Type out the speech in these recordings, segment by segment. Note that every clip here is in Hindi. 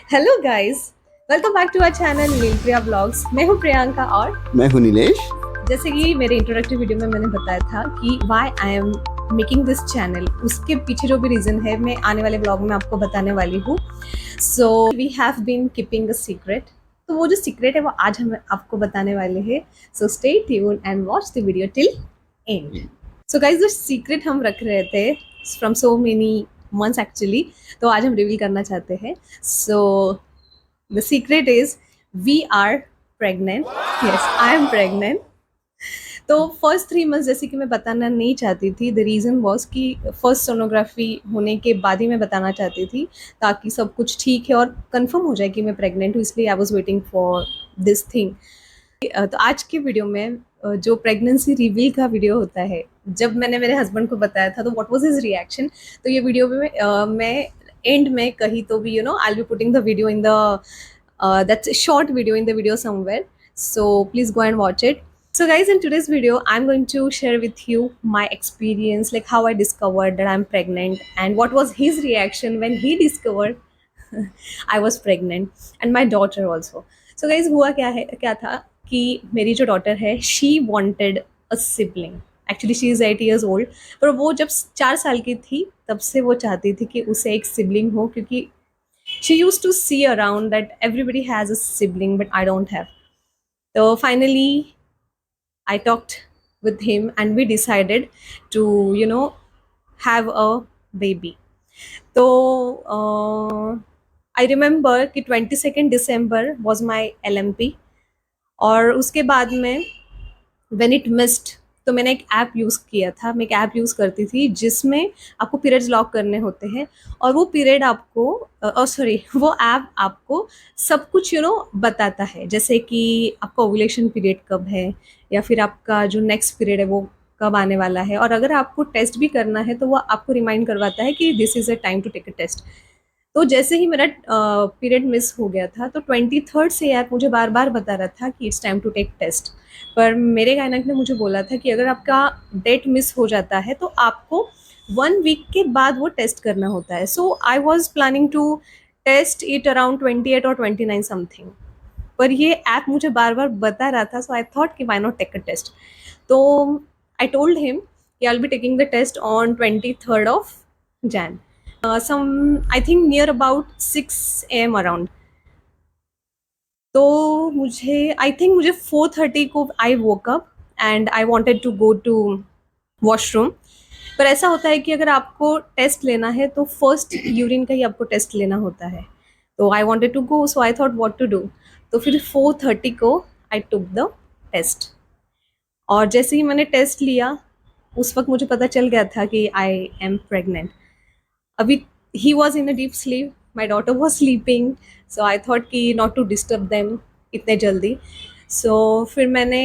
Hello guys, welcome back to our channel Neel Priya blogs. मैं हूँ प्रियंका और मैं हूं नीलेश। जैसे कि मेरे इंट्रोडक्टरी वीडियो में मैंने बताया था कि why I am making this channel, उसके पीछे जो भी रीज़न है मैं आने वाले ब्लॉग में आपको बताने वाली हूँ। So we have been keeping a secret, तो वो जो सीक्रेट है वो आज हम आपको बताने वाले हैं। So stay tune and watch the video till and. So guys जो सीक्रेट हम रख रहे थे from so many months actually, तो आज हम रिवील करना चाहते हैं। सो the secret is we are pregnant. Yes, I am pregnant. तो फर्स्ट 3 मंथ्स जैसे कि मैं बताना नहीं चाहती थी। द रीज़न वॉज कि फर्स्ट सोनोग्राफी होने के बाद ही मैं बताना चाहती थी, ताकि सब कुछ ठीक है और कंफर्म हो जाए कि मैं प्रेग्नेंट हूँ, इसलिए I was waiting for this thing. तो आज की वीडियो में जो प्रेगनेंसी रिवील का वीडियो होता है, जब मैंने मेरे हस्बैंड को बताया था तो व्हाट वाज हिज रिएक्शन, तो ये वीडियो में मैं एंड में कहीं तो भी आई will be putting the video in the that's a short video in the video somewhere, so please go and watch it. So guys, in today's video I'm going to share with you my experience, like how I discovered that I'm pregnant and what was his reaction when he discovered I was pregnant, and my daughter also. So guys, हुआ क्या था कि मेरी जो डॉटर है she wanted a sibling. Actually she is 8 years old, पर वो जब 4 साल की थी तब से वो चाहती थी कि उसे एक सिबलिंग हो, क्योंकि she used to see around that everybody has a sibling but I don't have. So finally I talked with him and we decided to have a baby. So I remember कि 22nd December was my LMP, और उसके बाद में व्हेन इट मिस्ड, तो मैंने एक ऐप यूज़ किया था। मैं एक ऐप यूज़ करती थी जिसमें आपको पीरियड्स लॉक करने होते हैं, और वो पीरियड आपको सॉरी वो ऐप आपको सब कुछ बताता है, जैसे कि आपका ओव्यूलेशन पीरियड कब है, या फिर आपका जो नेक्स्ट पीरियड है वो कब आने वाला है, और अगर आपको टेस्ट भी करना है तो वो आपको रिमाइंड करवाता है कि this is a time to take a test. तो जैसे ही मेरा पीरियड मिस हो गया था तो 23rd से यार मुझे बार बार बता रहा था कि it's time to take test. पर मेरे गायनक ने मुझे बोला था कि अगर आपका डेट मिस हो जाता है तो आपको 1 वीक के बाद वो टेस्ट करना होता है। So I was planning to test it around 28 और 29 समथिंग, पर ये ऐप मुझे बार बार बता रहा था, सो आई थॉट कि why not take a test. तो आई टोल्ड हिम कि I will be taking the test on 23rd of Jan, some I think near about 6 AM around. तो मुझे आई थिंक मुझे 4:30 को I woke up and I wanted to go to washroom. पर ऐसा होता है कि अगर आपको टेस्ट लेना है तो फर्स्ट यूरिन का ही आपको टेस्ट लेना होता है। तो I wanted to go, so I thought what to do. तो फिर 4:30 को आई टुक द टेस्ट, और जैसे ही मैंने टेस्ट लिया उस वक्त मुझे पता चल गया था कि आई एम प्रेग्नेंट। अभी ही was in a deep sleep, my daughter was sleeping, so I thought कि नॉट टू डिस्टर्ब देम इतने जल्दी। सो फिर मैंने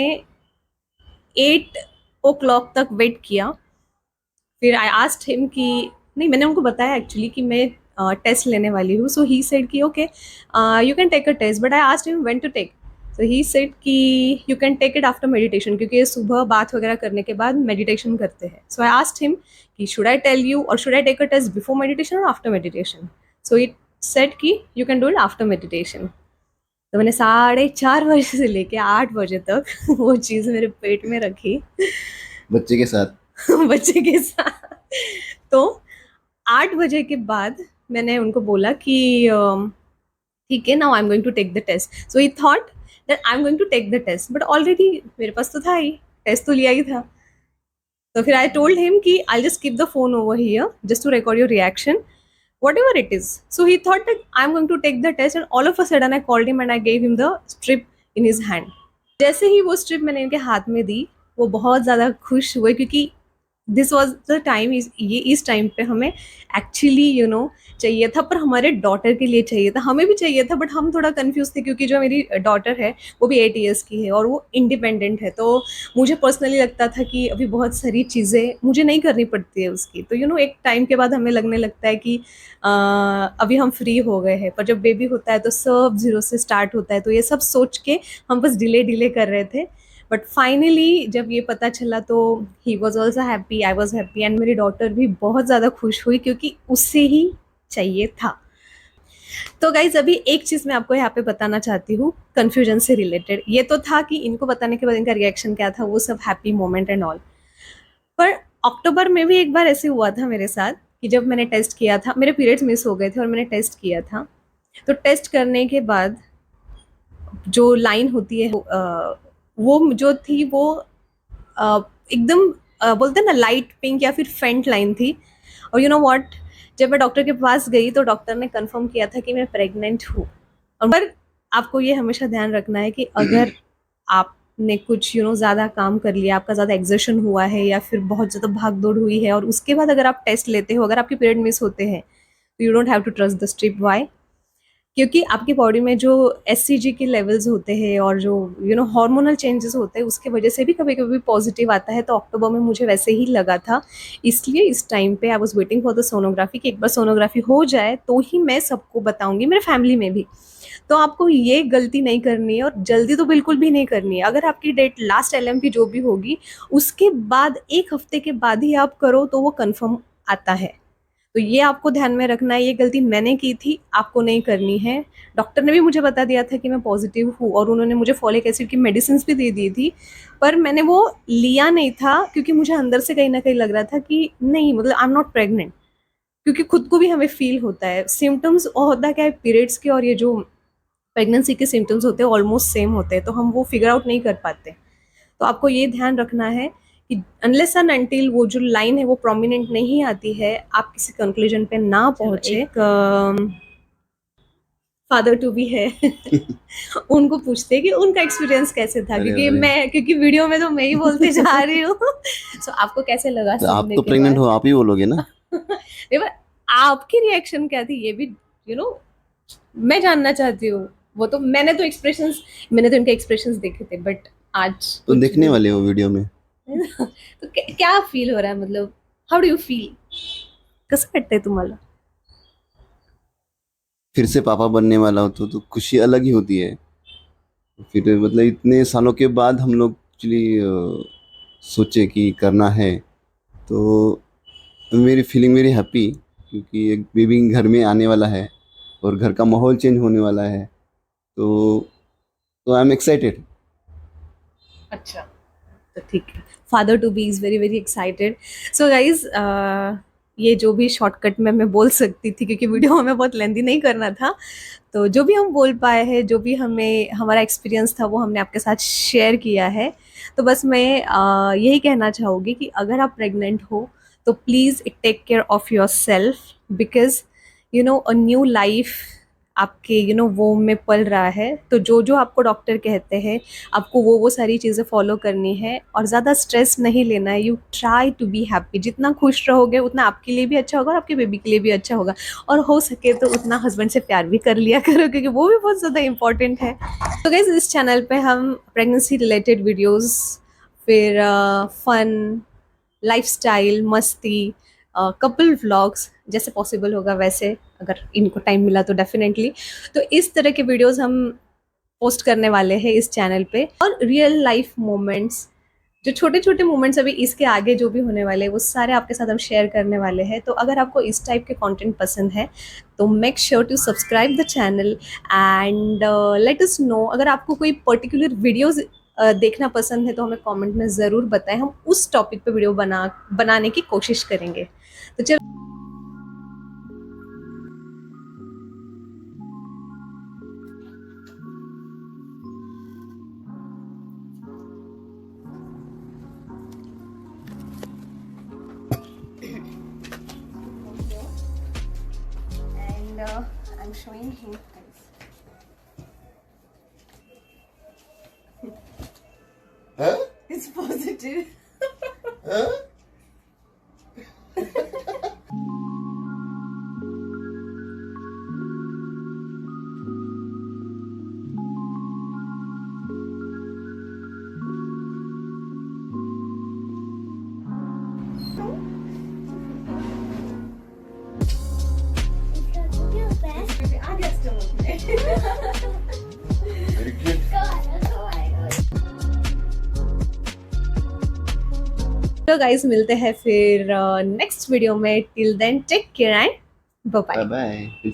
8 o'clock तक वेट किया। फिर आई आस्क्ड हिम कि नहीं, मैंने उनको बताया एक्चुअली कि मैं टेस्ट लेने वाली हूँ। सो ही सेड कि okay you can take a test, but I asked him when to take. So he said कि you can take it after meditation, क्योंकि ये सुबह बात वगैरह करने के बाद मेडिटेशन करते हैं। सो आई आस्क्ड हिम कि शुड आई टेल यू और should I take a test before meditation और after meditation. So it said कि you can do it after meditation. तो मैंने 4:30 बजे से लेके 8 बजे तक वो चीज़ मेरे पेट में रखी बच्चे के साथ। बच्चे के साथ। तो 8 बजे के बाद मैंने उनको बोला कि ठीक है, now I am going to take the test. So he thought that I am going to take the test, but already मेरे पास तो था ही, टेस्ट तो लिया ही था। तो फिर आई टोल्ड हिम कि I just keep the phone over here just to record your reaction whatever it is. So he thought that I'm going to take the test, and all of a sudden I called him and I gave him the strip in his hand. जैसे ही वो स्ट्रिप मैंने उनके हाथ में दी, वो बहुत ज़्यादा खुश हुए, क्योंकि दिस वॉज द टाइम, ये इस टाइम पे हमें एक्चुअली चाहिए था, पर हमारे डॉटर के लिए चाहिए था। हमें भी चाहिए था, बट हम थोड़ा कंफ्यूज थे, क्योंकि जो मेरी डॉटर है वो भी 8 years की है और वो इंडिपेंडेंट है। तो मुझे पर्सनली लगता था कि अभी बहुत सारी चीज़ें मुझे नहीं करनी पड़ती है उसकी। तो एक टाइम के बाद हमें लगने लगता है कि अभी हम फ्री हो गए हैं, पर जब बेबी होता है तो सब ज़ीरो से स्टार्ट होता है। तो ये सब सोच के हम बस डिले डिले कर रहे थे, बट फाइनली जब ये पता चला तो he was also happy, I was happy, and मेरी डॉटर भी बहुत ज़्यादा खुश हुई, क्योंकि उससे ही चाहिए था। तो गाइज अभी एक चीज मैं आपको यहाँ पे बताना चाहती हूँ कंफ्यूजन से रिलेटेड। ये तो था कि इनको बताने के बाद इनका रिएक्शन क्या था, वो सब हैप्पी मोमेंट एंड ऑल। पर अक्टूबर में भी एक बार ऐसे हुआ था मेरे साथ कि जब मैंने टेस्ट किया था, मेरे पीरियड्स मिस हो गए थे और मैंने टेस्ट किया था। तो टेस्ट करने के बाद जो लाइन होती है वो जो थी वो एकदम बोलते हैं ना लाइट पिंक या फिर फेंट लाइन थी। और यू नो व्हाट, जब मैं डॉक्टर के पास गई तो डॉक्टर ने कंफर्म किया था कि मैं प्रेग्नेंट हूँ। और पर आपको ये हमेशा ध्यान रखना है कि अगर आपने कुछ ज़्यादा काम कर लिया, आपका ज़्यादा एग्जर्शन हुआ है या फिर बहुत ज़्यादा भाग दौड़ हुई है और उसके बाद अगर आप टेस्ट लेते हो, अगर आपके पीरियड मिस होते हैं, तो you don't have to trust the strip. Why? क्योंकि आपकी बॉडी में जो एससीजी के लेवल्स होते हैं और जो हार्मोनल चेंजेस होते हैं, उसके वजह से भी कभी कभी पॉजिटिव आता है। तो अक्टूबर में मुझे वैसे ही लगा था, इसलिए इस टाइम पे I was waiting for the sonography कि एक बार सोनोग्राफी हो जाए तो ही मैं सबको बताऊंगी, मेरे फैमिली में भी। तो आपको ये गलती नहीं करनी है और जल्दी तो बिल्कुल भी नहीं करनी है। अगर आपकी डेट लास्ट एलएमपी जो भी होगी उसके बाद 1 हफ्ते के बाद ही आप करो तो वो कन्फर्म आता है। तो ये आपको ध्यान में रखना है, ये गलती मैंने की थी, आपको नहीं करनी है। डॉक्टर ने भी मुझे बता दिया था कि मैं पॉजिटिव हूँ और उन्होंने मुझे फॉलिक एसिड की मेडिसिन भी दे दी थी, पर मैंने वो लिया नहीं था क्योंकि मुझे अंदर से कहीं ना कहीं लग रहा था कि नहीं, मतलब आई एम नॉट प्रेग्नेंट। क्योंकि खुद को भी हमें फील होता है, सिम्टम्स होता क्या है पीरियड्स के और ये जो प्रेगनेंसी के सिम्टम्स होते हैं ऑलमोस्ट सेम होते हैं, तो हम वो फिगर आउट नहीं कर पाते। तो आपको ये ध्यान रखना है कि अनलेस एंड अनटिल वो जो लाइन है वो प्रोमिनेंट नहीं आती है, आप किसी कंक्लूजन पे ना पहुंचे। फादर टू भी है उनको पूछते हैं कि उनका एक्सपीरियंस कैसे था, क्योंकि वीडियो में तो मैं ही बोलते जा रही हूँ। सो आपको कैसे लगा तो आप सुनने तो के प्रेग्नेंट बाद? हो, आप ही बोलोगे ना। नहीं, पर आपकी रिएक्शन क्या थी ये भी यू नो मैं जानना चाहती हूँ। वो तो मैंने तो इनके एक्सप्रेशंस देखे थे, बट आज तो कुछ देखने वाले हो वीडियो में। तो क्या फील हो रहा है, मतलब हाउ डू यू फील? कसं वाटतंय तुम्हाला? फिर से पापा बनने वाला हो तो खुशी अलग ही होती है। फिर मतलब इतने सालों के बाद हम लोग एक्चुअली सोचे कि करना है, तो मेरी फीलिंग वेरी हैप्पी, क्योंकि एक बेबी घर में आने वाला है और घर का माहौल चेंज होने वाला है। तो आई एम एक्साइटेड। अच्छा, तो ठीक है। Father to be is very very excited. So guys, ये जो भी शॉर्टकट में मैं बोल सकती थी क्योंकि वीडियो हमें बहुत लेंदी नहीं करना था, तो जो भी हम बोल पाए हैं, जो भी हमें हमारा एक्सपीरियंस था वो हमने आपके साथ शेयर किया है। तो बस मैं यही कहना चाहूँगी कि अगर आप प्रेग्नेंट हो तो please take care of yourself, because a new life आपके वो में पल रहा है। तो जो जो आपको डॉक्टर कहते हैं आपको वो सारी चीज़ें फॉलो करनी है और ज़्यादा स्ट्रेस नहीं लेना है। You try to be happy, जितना खुश रहोगे उतना आपके लिए भी अच्छा होगा और आपके बेबी के लिए भी अच्छा होगा। और हो सके तो उतना हस्बैंड से प्यार भी कर लिया करो क्योंकि वो भी बहुत ज़्यादा इंपॉर्टेंट है। तो गाइस, इस चैनल पे हम प्रेगनेंसी रिलेटेड वीडियोस, फिर फन, लाइफस्टाइल, मस्ती, कपल व्लॉग्स जैसे पॉसिबल होगा वैसे, अगर इनको टाइम मिला तो डेफिनेटली, तो इस तरह के वीडियोस हम पोस्ट करने वाले हैं इस चैनल पे। और रियल लाइफ मोमेंट्स, जो छोटे छोटे मोमेंट्स अभी इसके आगे जो भी होने वाले हैं वो सारे आपके साथ हम शेयर करने वाले हैं। तो अगर आपको इस टाइप के कंटेंट पसंद है तो make sure to subscribe the channel and let us know. अगर आपको कोई पर्टिकुलर वीडियोस देखना पसंद है तो हमें कमेंट में ज़रूर बताएं, हम उस टॉपिक पे वीडियो बनाने की कोशिश करेंगे। तो चलो, and I'm showing him guys. Huh? It's positive. Huh? आ गया स्टमक में। Very good. तो गाइस, मिलते हैं फिर नेक्स्ट वीडियो में। Till then take care and bye bye. Bye bye.